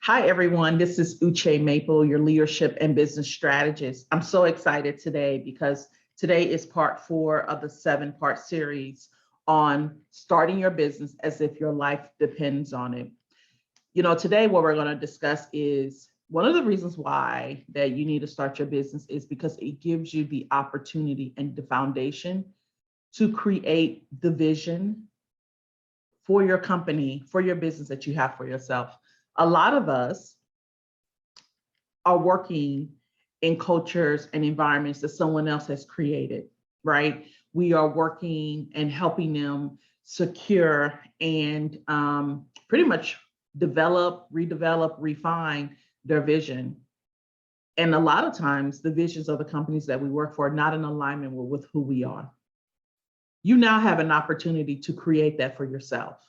Hi, everyone. This is Uche Maple, your leadership and business strategist. I'm so excited today because today is part 4 of the 7-part series on starting your business as if your life depends on it. Today what we're going to discuss is one of the reasons why that you need to start your business is because it gives you the opportunity and the foundation to create the vision for your company, for your business that you have for yourself. A lot of us are working in cultures and environments that someone else has created, right? We are working and helping them secure and pretty much develop, redevelop, refine their vision. And a lot of times the visions of the companies that we work for are not in alignment with who we are. You now have an opportunity to create that for yourself.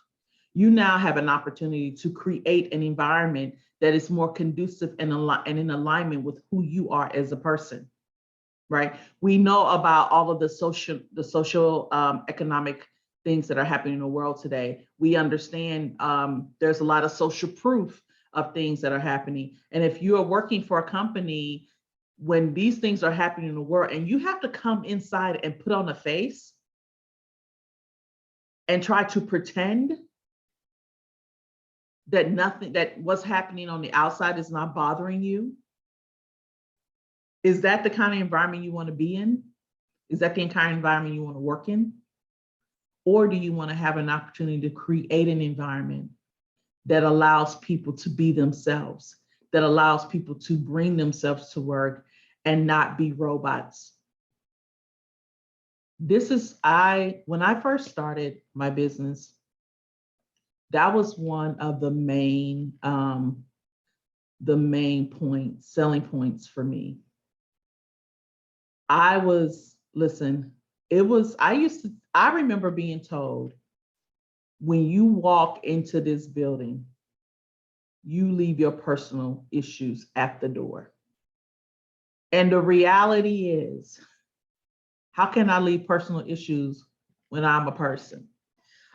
You now have an opportunity to create an environment that is more conducive and in alignment with who you are as a person, right? We know about all of the social economic things that are happening in the world today. We understand there's a lot of social proof of things that are happening. And if you are working for a company, when these things are happening in the world and you have to come inside and put on a face and try to pretend that what's happening on the outside is not bothering you, is that the kind of environment you want to be in? Is that the kind of environment you want to work in? Or do you want to have an opportunity to create an environment that allows people to be themselves, that allows people to bring themselves to work and not be robots? When I first started my business, that was one of the main selling points for me. I remember being told, when you walk into this building, you leave your personal issues at the door. And the reality is, how can I leave personal issues when I'm a person?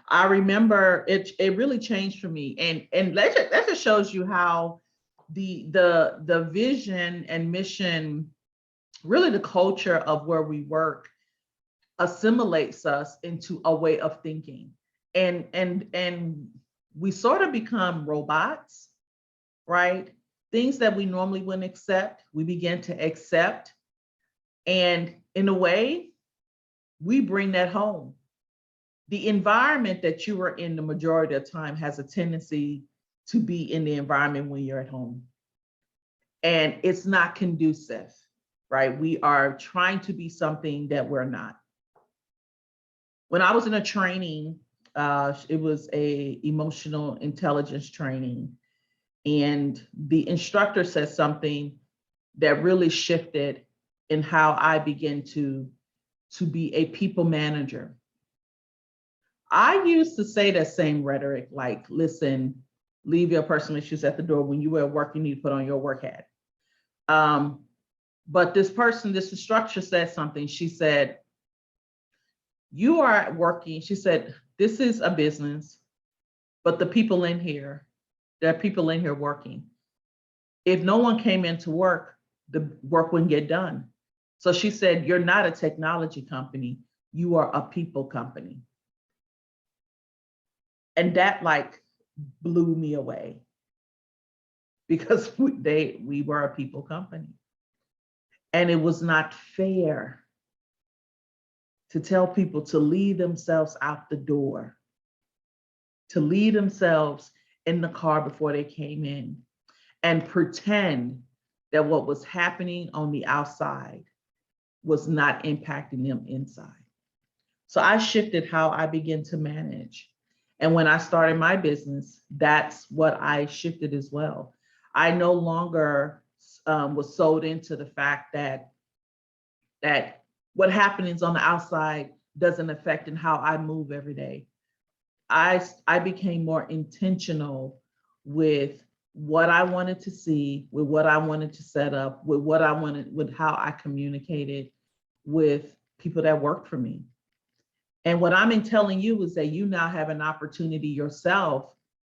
I remember it really changed for me. And that just shows you how the vision and mission, really the culture of where we work, assimilates us into a way of thinking. And we sort of become robots, right? Things that we normally wouldn't accept, we begin to accept. And in a way, we bring that home. The environment that you are in the majority of the time has a tendency to be in the environment when you're at home. And it's not conducive, right? We are trying to be something that we're not. When I was in a training, it was a emotional intelligence training. And the instructor said something that really shifted in how I began to be a people manager. I used to say that same rhetoric, like, listen, leave your personal issues at the door. When you are at work, you need to put on your work hat. But this instructor said something. She said, you are working. She said, this is a business, but there are people in here working. If no one came into work, the work wouldn't get done. So she said, you're not a technology company. You are a people company. And that blew me away, because we were a people company. And it was not fair to tell people to leave themselves out the door, to leave themselves in the car before they came in, and pretend that what was happening on the outside was not impacting them inside. So I shifted how I began to manage. And when I started my business, that's what I shifted as well. I no longer was sold into the fact that what happens on the outside doesn't affect in how I move every day. I became more intentional with what I wanted to see, with what I wanted to set up, with how I communicated with people that worked for me. And what I'm telling you is that you now have an opportunity yourself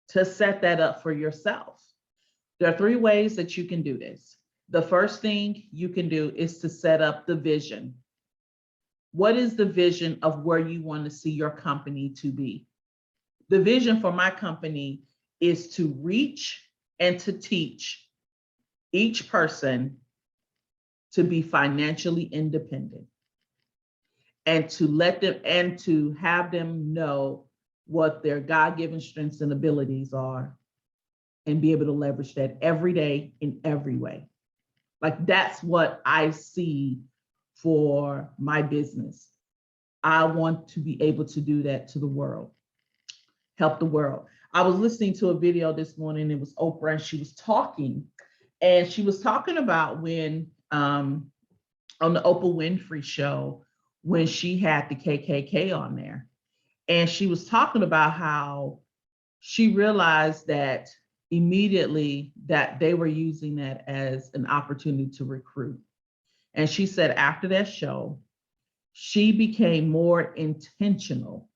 to set that up for yourself. There are three ways that you can do this. The first thing you can do is to set up the vision. What is the vision of where you want to see your company to be? The vision for my company is to reach and to teach each person to be financially independent, and to let them and to have them know what their God-given strengths and abilities are, and be able to leverage that every day in every way. Like, that's what I see for my business. I want to be able to do that to the world, help the world. I was listening to a video this morning. It was Oprah, and she was talking about when on the Oprah Winfrey show, when she had the KKK on there. And she was talking about how she realized that immediately that they were using that as an opportunity to recruit. And she said after that show, she became more intentional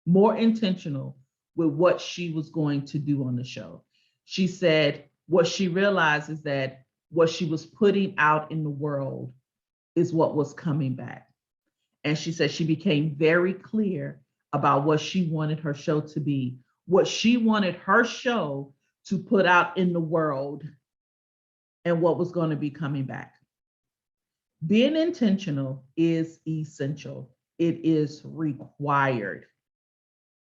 with what she was going to do on the show. She said what she realized is that what she was putting out in the world is what was coming back. And she said she became very clear about what she wanted her show to be, what she wanted her show to put out in the world, and what was going to be coming back. Being intentional is essential. It is required.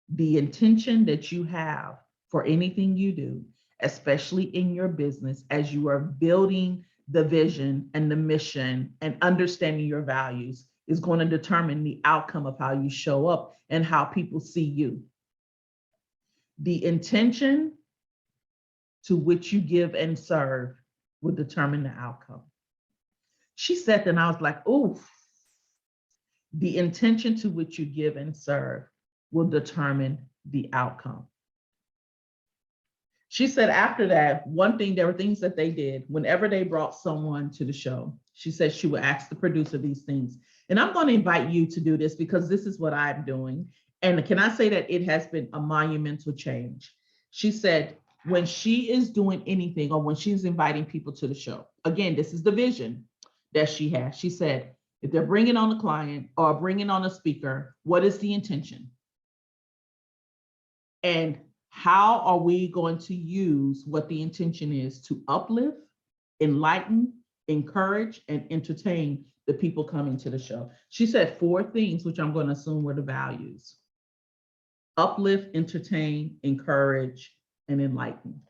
The intention that you have for anything you do, especially in your business, as you are building the vision and the mission and understanding your values, is going to determine the outcome of how you show up and how people see you. The intention to which you give and serve will determine the outcome. She said that, and I was like, ooh, the intention to which you give and serve will determine the outcome. She said after that, there were things that they did whenever they brought someone to the show. She said she would ask the producer these things. And I'm going to invite you to do this because this is what I'm doing. And can I say that it has been a monumental change? She said when she is doing anything or when she's inviting people to the show, again, this is the vision that she has. She said, if they're bringing on a client or bringing on a speaker, what is the intention? And how are we going to use what the intention is to uplift, enlighten, encourage, and entertain the people coming to the show? She said 4 things, which I'm going to assume were the values: uplift, entertain, encourage, and enlighten.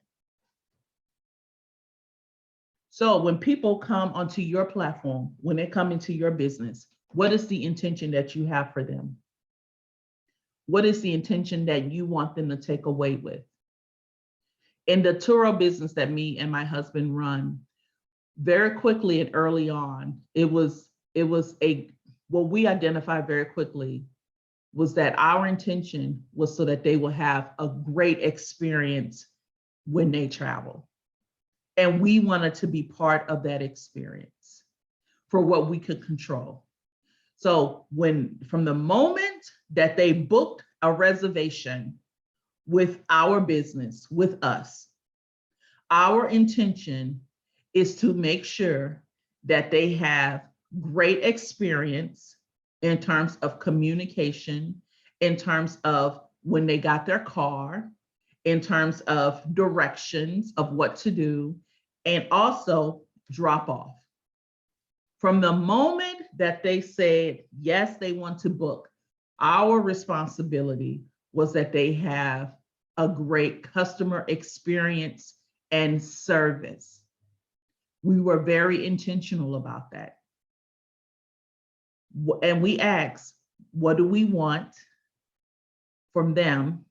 So when people come onto your platform, when they come into your business, what is the intention that you have for them? What is the intention that you want them to take away with? In the Turo business that me and my husband run, very quickly and early on, what we identified very quickly was that our intention was so that they will have a great experience when they travel. And we wanted to be part of that experience for what we could control. So from the moment that they booked a reservation with our business, with us, our intention is to make sure that they have great experience in terms of communication, in terms of when they got their car, in terms of directions of what to do, and also drop off. From the moment that they said, yes, they want to book, our responsibility was that they have a great customer experience and service. We were very intentional about that. And we asked, what do we want from them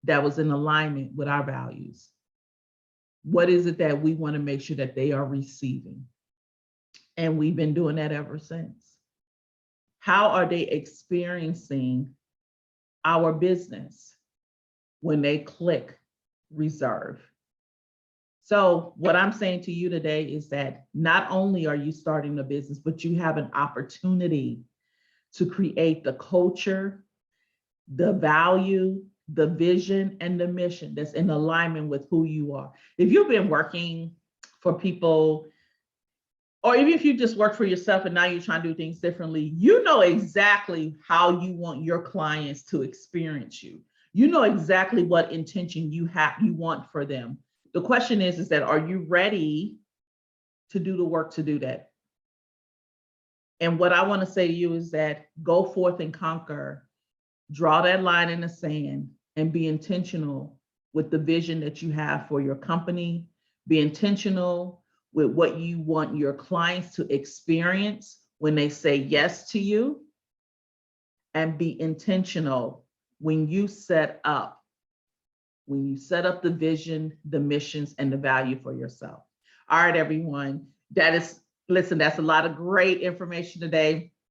that was in alignment with our values? What is it that we want to make sure that they are receiving? And we've been doing that ever since. How are they experiencing our business when they click reserve? So what I'm saying to you today is that not only are you starting a business, but you have an opportunity to create the culture, the value, the vision and the mission that's in alignment with who you are. If you've been working for people, or even if you just work for yourself and now you're trying to do things differently, you know exactly how you want your clients to experience you. You know exactly what intention you want for them. The question is that are you ready to do the work to do that? And what I want to say to you is that go forth and conquer. Draw that line in the sand and be intentional with the vision that you have for your company. Be intentional with what you want your clients to experience when they say yes to you. And be intentional when you set up the vision, the missions, and the value for yourself. All right, everyone. That's a lot of great information today.